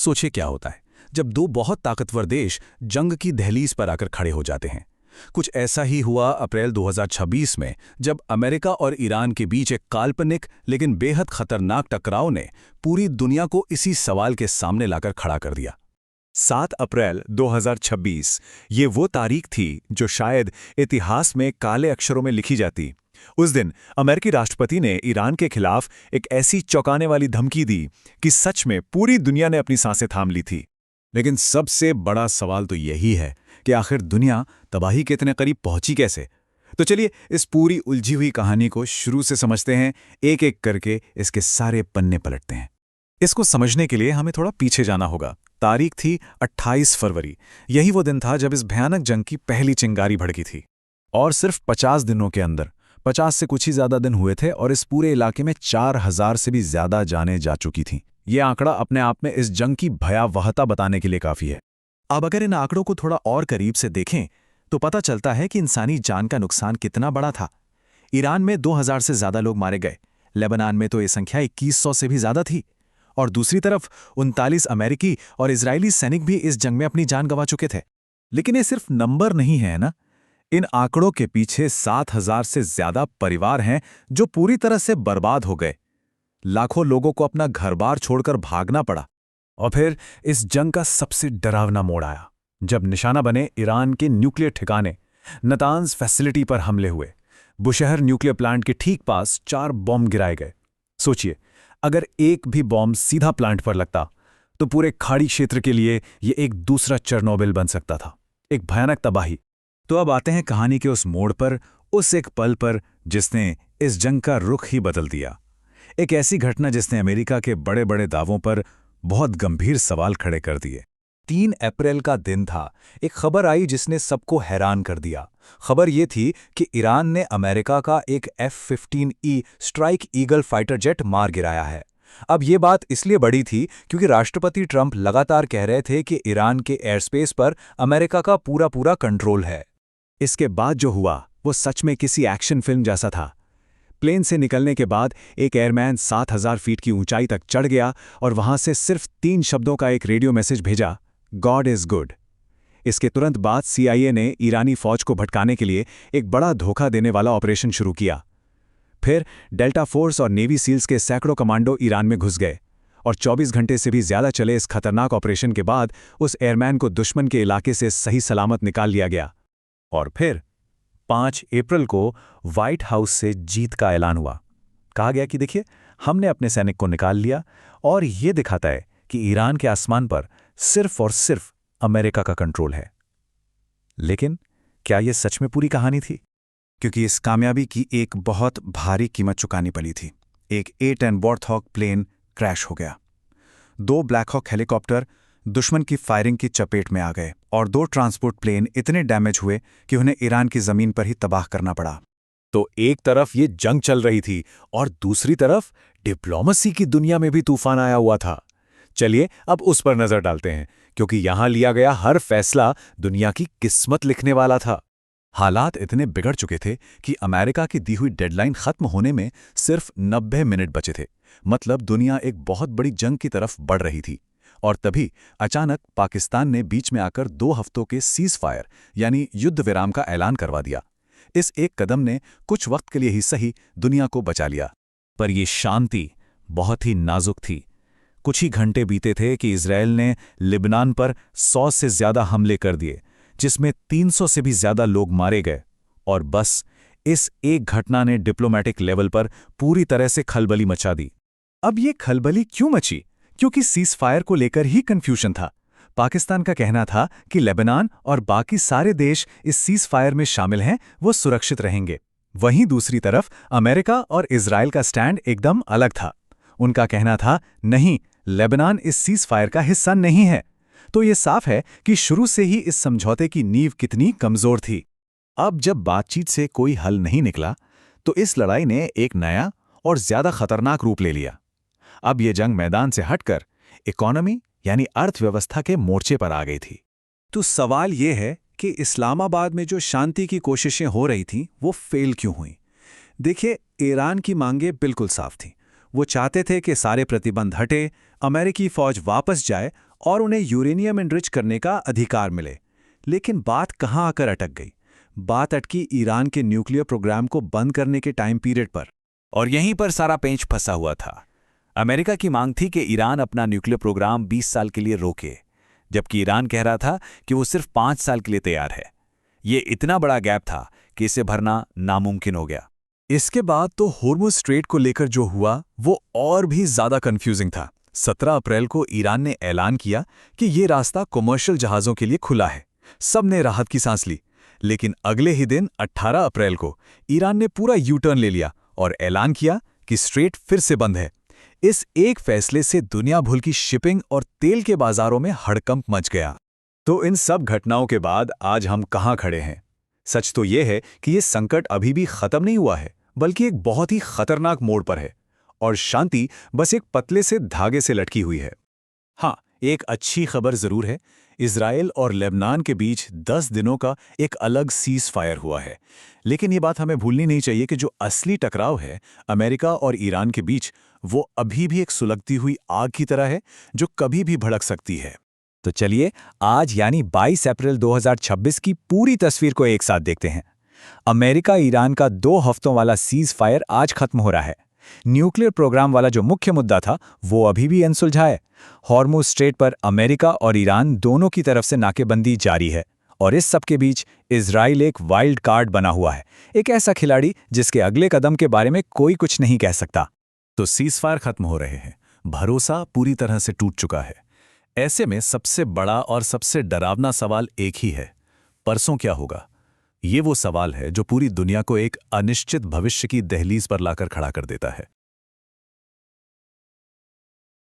सोचिए क्या होता है जब दो बहुत ताकतवर देश जंग की दहलीज पर आकर खड़े हो जाते हैं। कुछ ऐसा ही हुआ अप्रैल 2026 में, जब अमेरिका और ईरान के बीच एक काल्पनिक लेकिन बेहद खतरनाक टकराव ने पूरी दुनिया को इसी सवाल के सामने लाकर खड़ा कर दिया। 7 अप्रैल 2026 ये वो तारीख थी जो शायद इतिहास में काले अक्षरों में लिखी जाती। उस दिन अमेरिकी राष्ट्रपति ने ईरान के खिलाफ एक ऐसी चौंकाने वाली धमकी दी कि सच में पूरी दुनिया ने अपनी सांसें थाम ली थी। लेकिन सबसे बड़ा सवाल तो यही है कि आखिर दुनिया तबाही के इतने करीब पहुंची कैसे। तो चलिए इस पूरी उलझी हुई कहानी को शुरू से समझते हैं, एक एक करके इसके सारे पन्ने पलटते हैं। इसको समझने के लिए हमें थोड़ा पीछे जाना होगा। तारीख थी 28 फरवरी। यही वो दिन था जब इस भयानक जंग की पहली चिंगारी भड़की थी। और सिर्फ 50 दिनों के अंदर, 50 से कुछ ही ज्यादा दिन हुए थे और इस पूरे इलाके में 4000 से भी ज्यादा जानें जा चुकी थीं। ये आंकड़ा अपने आप में इस जंग की भयावहता बताने के लिए काफी है। अब अगर इन आंकड़ों को थोड़ा और करीब से देखें तो पता चलता है कि इंसानी जान का नुकसान कितना बड़ा था। ईरान में 2000 से ज्यादा लोग मारे गए, लेबनान में तो ये संख्या 2100 से भी ज्यादा थी, और दूसरी तरफ 39 अमेरिकी और इजरायली सैनिक भी इस जंग में अपनी जान गंवा चुके थे। लेकिन ये सिर्फ नंबर नहीं है ना, इन आंकड़ों के पीछे 7000 से ज्यादा परिवार हैं जो पूरी तरह से बर्बाद हो गए। लाखों लोगों को अपना घर-बार छोड़कर भागना पड़ा। और फिर इस जंग का सबसे डरावना मोड़ आया जब निशाना बने ईरान के न्यूक्लियर ठिकाने नतांज फैसिलिटी पर हमले हुए। बुशहर न्यूक्लियर प्लांट के ठीक पास 4 बॉम्ब गिराए गए। सोचिए, अगर एक भी बॉम्ब सीधा प्लांट पर लगता तो पूरे खाड़ी क्षेत्र के लिए ये एक दूसरा चेरनोबिल बन सकता था, एक भयानक तबाही। तो अब आते हैं कहानी के उस मोड़ पर, उस एक पल पर जिसने इस जंग का रुख ही बदल दिया। एक ऐसी घटना जिसने अमेरिका के बड़े बड़े दावों पर बहुत गंभीर सवाल खड़े कर दिए। 3 अप्रैल का दिन था। एक खबर आई जिसने सबको हैरान कर दिया। खबर ये थी कि ईरान ने अमेरिका का एक F-15E strike eagle fighter jet मार गिराया है। अब ये बात इसलिए बड़ी थी क्योंकि राष्ट्रपति ट्रंप लगातार कह रहे थे कि ईरान के एयरस्पेस पर अमेरिका का पूरा पूरा कंट्रोल है। इसके बाद जो हुआ वो सच में किसी एक्शन फिल्म जैसा था। प्लेन से निकलने के बाद एक एयरमैन 7000 फीट की ऊंचाई तक चढ़ गया और वहां से सिर्फ 3 शब्दों का एक रेडियो मैसेज भेजा, गॉड इज गुड। इसके तुरंत बाद CIA ने ईरानी फौज को भटकाने के लिए एक बड़ा धोखा देने वाला ऑपरेशन शुरू किया। फिर डेल्टा फोर्स और नेवी सील्स के सैकड़ों कमांडो ईरान में घुस गए और 24 घंटे से भी ज्यादा चले इस खतरनाक ऑपरेशन के बाद उस एयरमैन को दुश्मन के इलाके से सही सलामत निकाल लिया गया। और फिर 5 अप्रैल को व्हाइट हाउस से जीत का ऐलान हुआ। कहा गया कि देखिए, हमने अपने सैनिक को निकाल लिया और ये दिखाता है कि ईरान के आसमान पर सिर्फ और सिर्फ अमेरिका का कंट्रोल है। लेकिन क्या यह सच में पूरी कहानी थी? क्योंकि इस कामयाबी की एक बहुत भारी कीमत चुकानी पड़ी थी। एक A-10 वॉर्थहॉग प्लेन क्रैश हो गया। 2 ब्लैक हॉक हेलीकॉप्टर दुश्मन की फायरिंग की चपेट में आ गए और 2 ट्रांसपोर्ट प्लेन इतने डैमेज हुए कि उन्हें ईरान की जमीन पर ही तबाह करना पड़ा। तो एक तरफ ये जंग चल रही थी और दूसरी तरफ डिप्लोमेसी की दुनिया में भी तूफान आया हुआ था। चलिए अब उस पर नजर डालते हैं, क्योंकि यहां लिया गया हर फैसला दुनिया की किस्मत लिखने वाला था। हालात इतने बिगड़ चुके थे कि अमेरिका की दी हुई डेडलाइन खत्म होने में सिर्फ 90 मिनट बचे थे। मतलब दुनिया एक बहुत बड़ी जंग की तरफ बढ़ रही थी। और तभी अचानक पाकिस्तान ने बीच में आकर 2 हफ्तों के सीज फायर यानी युद्ध विराम का ऐलान करवा दिया। इस एक कदम ने कुछ वक्त के लिए ही सही दुनिया को बचा लिया, पर यह शांति बहुत ही नाजुक थी। कुछ ही घंटे बीते थे कि इजरायल ने लिबनान पर 100 से ज्यादा हमले कर दिए, जिसमें 300 से भी ज्यादा लोग मारे गए। और बस इस एक घटना ने डिप्लोमैटिक लेवल पर पूरी तरह से खलबली मचा दी। अब ये खलबली क्यों मची? क्योंकि सीज फायर को लेकर ही कंफ्यूजन था। पाकिस्तान का कहना था कि लेबनान और बाकी सारे देश इस सीज फायर में शामिल हैं, वो सुरक्षित रहेंगे। वहीं दूसरी तरफ अमेरिका और इजरायल का स्टैंड एकदम अलग था। उनका कहना था, नहीं, लेबनान इस सीज फायर का हिस्सा नहीं है। तो ये साफ है कि शुरू से ही इस समझौते की नींव कितनी कमजोर थी। अब जब बातचीत से कोई हल नहीं निकला, तो इस लड़ाई ने एक नया और ज्यादा खतरनाक रूप ले लिया। अब ये जंग मैदान से हटकर इकोनॉमी यानी अर्थव्यवस्था के मोर्चे पर आ गई थी। तो सवाल ये है कि इस्लामाबाद में जो शांति की कोशिशें हो रही थीं, वो फेल क्यों हुई? देखिए, ईरान की मांगें बिल्कुल साफ थीं। वो चाहते थे कि सारे प्रतिबंध हटे, अमेरिकी फौज वापस जाए और उन्हें यूरेनियम एनरिच करने का अधिकार मिले। लेकिन बात कहाँ आकर अटक गई? बात अटकी ईरान के न्यूक्लियर प्रोग्राम को बंद करने के टाइम पीरियड पर। और यहीं पर सारा पेंच फंसा हुआ था। अमेरिका की मांग थी कि ईरान अपना न्यूक्लियर प्रोग्राम 20 साल के लिए रोके, जबकि ईरान कह रहा था कि वो सिर्फ 5 साल के लिए तैयार है। ये इतना बड़ा गैप था कि इसे भरना नामुमकिन हो गया। इसके बाद तो होर्मुज़ स्ट्रेट को लेकर जो हुआ वो और भी ज्यादा कंफ्यूजिंग था। 17 अप्रैल को ईरान ने ऐलान किया कि ये रास्ता कमर्शियल जहाज़ों के लिए खुला है। सबने राहत की सांस ली। लेकिन अगले ही दिन 18 अप्रैल को ईरान ने पूरा यू टर्न ले लिया और ऐलान किया कि स्ट्रेट फिर से बंद है। इस एक फैसले से दुनिया भर की शिपिंग और तेल के बाजारों में हड़कंप मच गया। तो इन सब घटनाओं के बाद आज हम कहाँ खड़े हैं? सच तो ये है कि ये संकट अभी भी खत्म नहीं हुआ है, बल्कि एक बहुत ही खतरनाक मोड़ पर है और शांति बस एक पतले से धागे से लटकी हुई है। हाँ, एक अच्छी खबर जरूर है। इजराइल और लेबनान के बीच 10 दिनों का एक अलग सीज फायर हुआ है। लेकिन ये बात हमें भूलनी नहीं चाहिए कि जो असली टकराव है अमेरिका और ईरान के बीच, वो अभी भी एक सुलगती हुई आग की तरह है जो कभी भी भड़क सकती है। तो चलिए आज यानी 22 अप्रैल 2026 की पूरी तस्वीर को एक साथ देखते हैं। अमेरिका ईरान का 2 हफ्तों वाला सीज फायर आज खत्म हो रहा है। न्यूक्लियर प्रोग्राम वाला जो मुख्य मुद्दा था वो अभी भी अनसुलझा है। हॉर्मुज़ स्ट्रेट पर अमेरिका और ईरान दोनों की तरफ से नाकेबंदी जारी है और इस सब के बीच इजराइल एक वाइल्ड कार्ड बना हुआ है, एक ऐसा खिलाड़ी जिसके अगले कदम के बारे में कोई कुछ नहीं कह सकता। तो सीज फायर खत्म हो रहे हैं, भरोसा पूरी तरह से टूट चुका है। ऐसे में सबसे बड़ा और सबसे डरावना सवाल एक ही है, परसों क्या होगा? ये वो सवाल है जो पूरी दुनिया को एक अनिश्चित भविष्य की दहलीज पर लाकर खड़ा कर देता है।